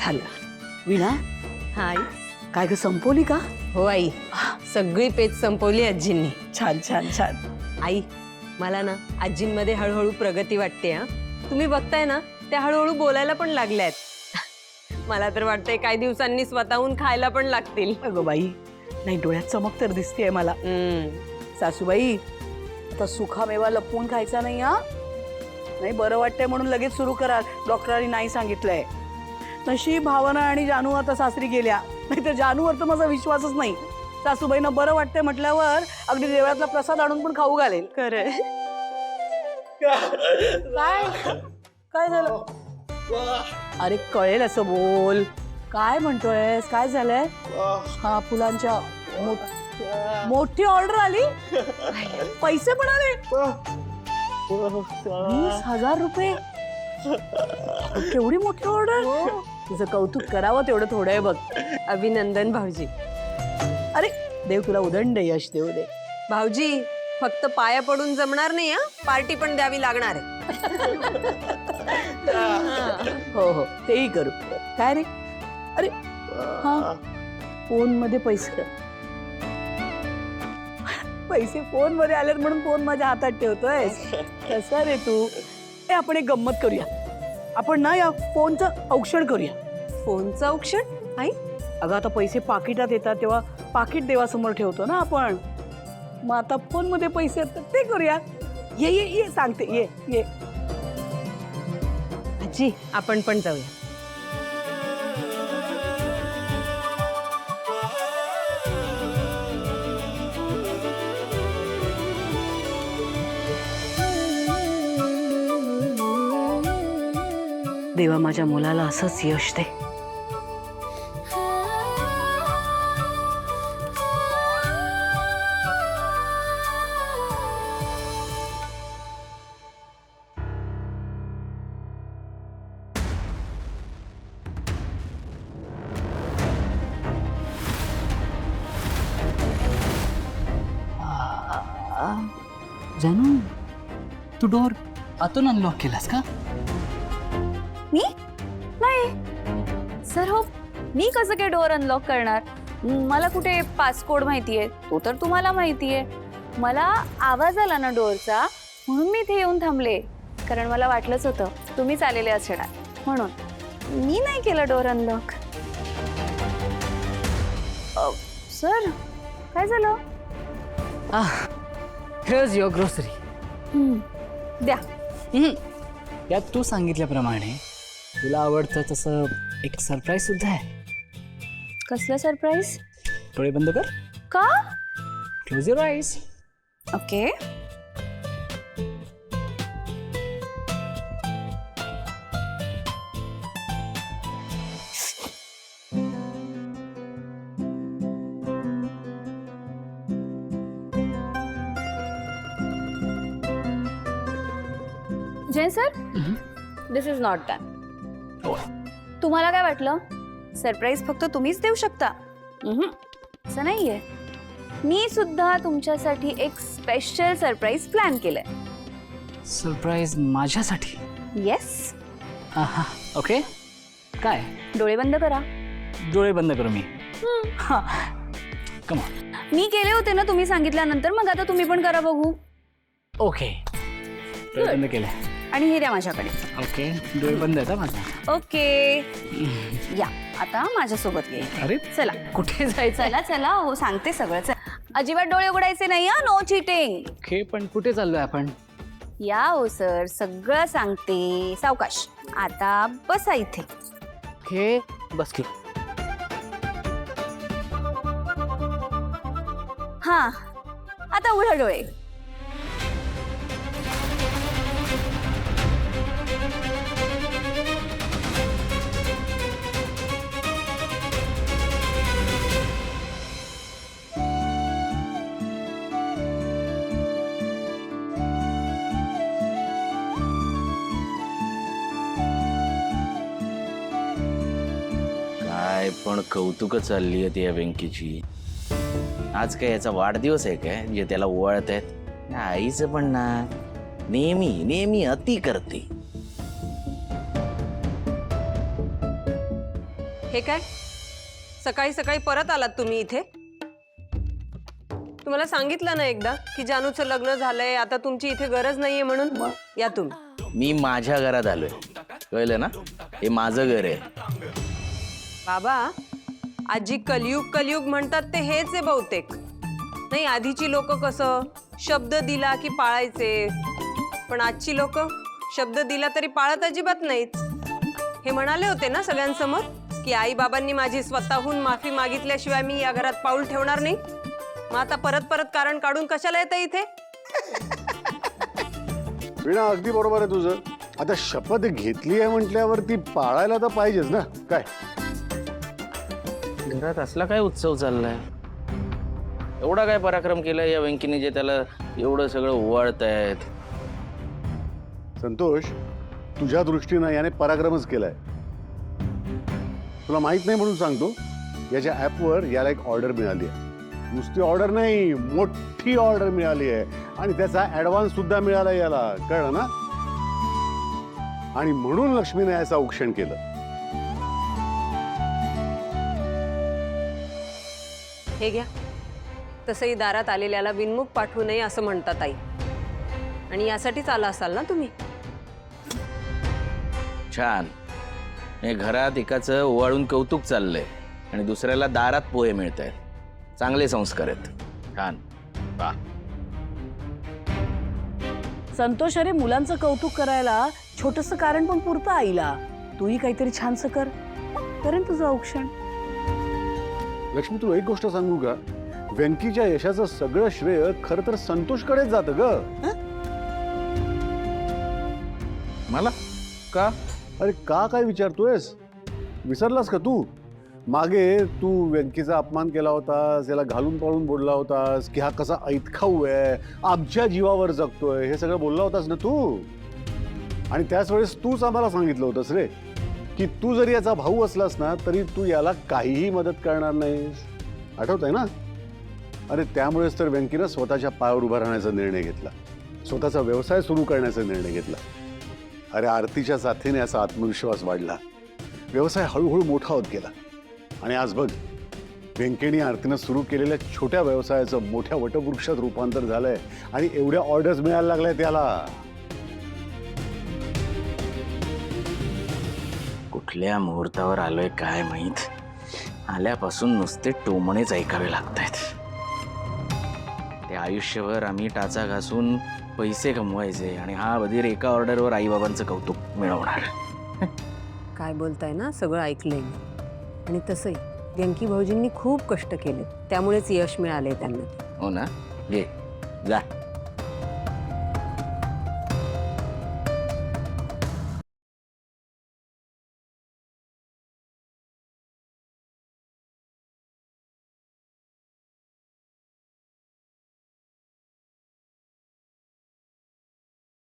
छान. वीणा हाय. काय ग संपवली का? हो आई, सगळी पेज संपवली आजींनी. छान छान छान. आई, मला ना आजींमध्ये हळूहळू प्रगती वाटते. हा, तुम्ही बघताय ना, त्या हळूहळू बोलायला पण लागल्यात. मला तर वाटतंय काही दिवसांनी स्वतःहून खायला पण लागतील. अगं बाई, नाही डोळ्यात चमक तर दिसतेय मला. सासूबाई, आता सुखामेवा लपवून खायचा नाही. हा नाही, बरं वाटतंय म्हणून लगेच सुरू करा. डॉक्टरांनी नाही सांगितलंय. नशीब भावना आणि जानू आता सासरी गेल्या, नाही तर जानूवर तर माझा विश्वासच नाही. सासूबाईंना बरं वाटतंय म्हटल्यावर अगदी देवळातला प्रसाद आणून पण खाऊ घालेल. खरं. काय काय झालं? अरे कळेल असं बोल. काय म्हणतोयस? काय झालंय? हा, फुलांच्या मोठी ऑर्डर आली. पैसे पण आले. 20,000 रुपये. केवढी मोठी ऑर्डर. तुझं कौतुक करावं तेवढं थोडं आहे बघ. अभिनंदन भाऊजी. अरे देव तुला उदंड यश देऊ दे. भाऊजी, फक्त पाया पडून जमणार नाही. हा, पार्टी पण द्यावी लागणार आहे. हो हो, तेही करू. काय रे? अरे हा, फोन मध्ये पैसे फोन मध्ये आलेत म्हणून फोन माझ्या हातात ठेवतोयस. कसा रे तू? आपण एक गंमत करूया. आपण ना या फोनचं औक्षण करूया. फोनचं औक्षण? आई, अगं आता पैसे पाकिटात येतात तेव्हा पाकिट देवासमोर ठेवतो ना आपण. मग आता फोन मध्ये पैसे येतात ते करूया. ये ये ये, सांगते, ये ये. आजी, आपण पण जाऊया. देवा माझ्या मुलाला असंच यश दे. जानू, तू डोर आतून अनलॉक केलास का? मी नाही सर. हो, मी कसं काय डोअर अनलॉक करणार? मला कुठे पासकोड माहितीये, तो तर तुम्हाला माहितीये. मला आवाज आला ना डोअरचा, म्हणून मी इथे येऊन थांबले. कारण मला वाटलंच होतं तुम्हीच आलेले असणार म्हणून. मी नाही केलं डोअर अनलॉक. सर, काय झालं? Hairs your grocery. द्या. यात तू सांगितल्याप्रमाणे तुला आवडतं तसं एक सरप्राईज सुद्धा आहे. कसलं सरप्राईज? डोळे बंद कर. का? Close your eyes. Okay. Jay sir, this is not done. तुम्हाला काय वाटलं सरप्राईज फक्त तुम्हीच देऊ शकता? असं नाहीये. मी सुद्धा तुमच्यासाठी एक स्पेशल सरप्राईज प्लॅन केलंय. सरप्राईज माझ्यासाठी? येस. हा, ओके. काय? डोळे बंद करा. डोळे बंद करू मी? Come on. मी केले होते ना तुम्ही सांगितल्यानंतर, मग आता तुम्ही पण करा बघू. ओके, डोळे बंद केले. आणि हे द्या माझ्याकडे. ओके, डोळे बंद आहेत माझा. ओके, या आता माझ्यासोबत ये. अरे चला. कुठे जायचं? चला चला, हो सांगते सगळं. अजिबात डोळे उघडायचे नाही. हा, नो चिटिंग. ओके, पण कुठे चाललोय आपण? या हो सर, सगळं सांगते. सावकाश. आता बसा इथे. ओके, बसलो. हा, आता उघडा डोळे. काय पण कौतुक चालली आहेत या वेंकीची. आज काय याचा वाढदिवस आहे काय जे त्याला ओवाळत आहेत? आईचं पण ना नेहमी नेहमी अति करते. हे काय सकाळी सकाळी परत आलात तुम्ही इथे? तुम्हाला सांगितलं ना एकदा की जानूचं लग्न झालंय, आता तुमची इथे गरज नाहीये म्हणून. या तुम्ही. मी माझ्या घरात आलोय, कळलं ना? हे माझं घर आहे. बाबा, आजी कलियुग कलियुग म्हणतात ते हेच आहे बहुतेक. नाही, आधीची लोक कसं शब्द दिला की पाळायचे, पण आजची लोक शब्द दिला तरी पाळत अजिबात नाहीत. हे म्हणाले होते ना सगळ्यांसमोर की आई बाबांनी माझी स्वतःहून माफी मागितल्याशिवाय मी या घरात पाऊल ठेवणार नाही. मग आता परत परत कारण काढून कशाला येतं इथे? वीणा, अगदी बरोबर आहे तुझं. आता शपथ घेतली आहे म्हटल्यावर ती पाळायला तर पाहिजेच ना. काय घरात असला काय उत्सव चाललाय? एवढा काय पराक्रम केलाय या व्यंकीने जे त्याला एवढं सगळं ओवाळतायत? संतोष, तुझ्या दृष्टीनं याने पराक्रमच केलाय. तुला माहित नाही म्हणून सांगतो, याच्या ॲपवर याला एक ऑर्डर मिळाली आहे. नुसती ऑर्डर नाही, मोठी ऑर्डर मिळाली आहे आणि त्याचा ऍडव्हान्स सुद्धा मिळाला याला, कळलं ना? आणि म्हणून लक्ष्मीने याचं औक्षण केलं. हे घ्या. तसंही दारात आलेल्याला बिनमुख पाठवू नये असं म्हणतात आई, आणि यासाठीच आला असाल ना तुम्ही. छान. हे घरात एकाचं ओवाळून कौतुक चाललंय आणि दुसऱ्याला दारात पोहे मिळत आहेत. चांगले संस्कार आहेत. छान. वा. संतोष, अरे मुलांचं कौतुक करायला छोटंसं कारण पण पुरतं आईला. तूही काहीतरी छानसं कर, करेन तुझं औक्षण. लक्ष्मी, तुला एक गोष्ट सांगू का? व्यंकीच्या यशाचं सगळं श्रेय खरं तर संतोषकडेच जातं ग. मला का? अरे का काय विचारतोयस? विसरलास का तू? मागे तू व्यंकीचा अपमान केला होतास, याला घालून पाळून बोलला होतास की हा कसा ऐतखाऊ आहे, आमच्या जीवावर जगतोय, हे सगळं बोलला होतास ना तू. आणि त्याच वेळेस तूच आम्हाला सांगितलं होतंस रे की तू जरी याचा भाऊ असलास ना तरी तू याला काहीही मदत करणार नाहीस. आठवतंय ना? अरे त्यामुळेच तर व्यंकीनं स्वतःच्या पायावर उभा राहण्याचा निर्णय घेतला, स्वतःचा व्यवसाय सुरू करण्याचा निर्णय घेतला. अरे आरतीच्या साथीने याचा आत्मविश्वास वाढला, व्यवसाय हळूहळू मोठा होत गेला. आणि आज बघ, व्यंकीने आरतीनं सुरू केलेल्या छोट्या व्यवसायाचं मोठ्या वटवृक्षात रूपांतर झालंय आणि एवढ्या ऑर्डर्स मिळायला लागल्या त्याला. कुठल्या मुहूर्तावर आलोय काय माहित. आल्यापासून नुसते टोमणेच ऐकावे लागतायत. ते आयुष्यभर आम्ही टाचा घासून पैसे कमवायचे आणि हा बधीर एका ऑर्डरवर आईबाबांचं कौतुक मिळवणार. काय बोलताय ना, सगळं ऐकलंय मी. आणि तसंही व्यंकी भाऊजींनी खूप कष्ट केले, त्यामुळेच यश मिळाले त्यांना. हो ना? घे जा.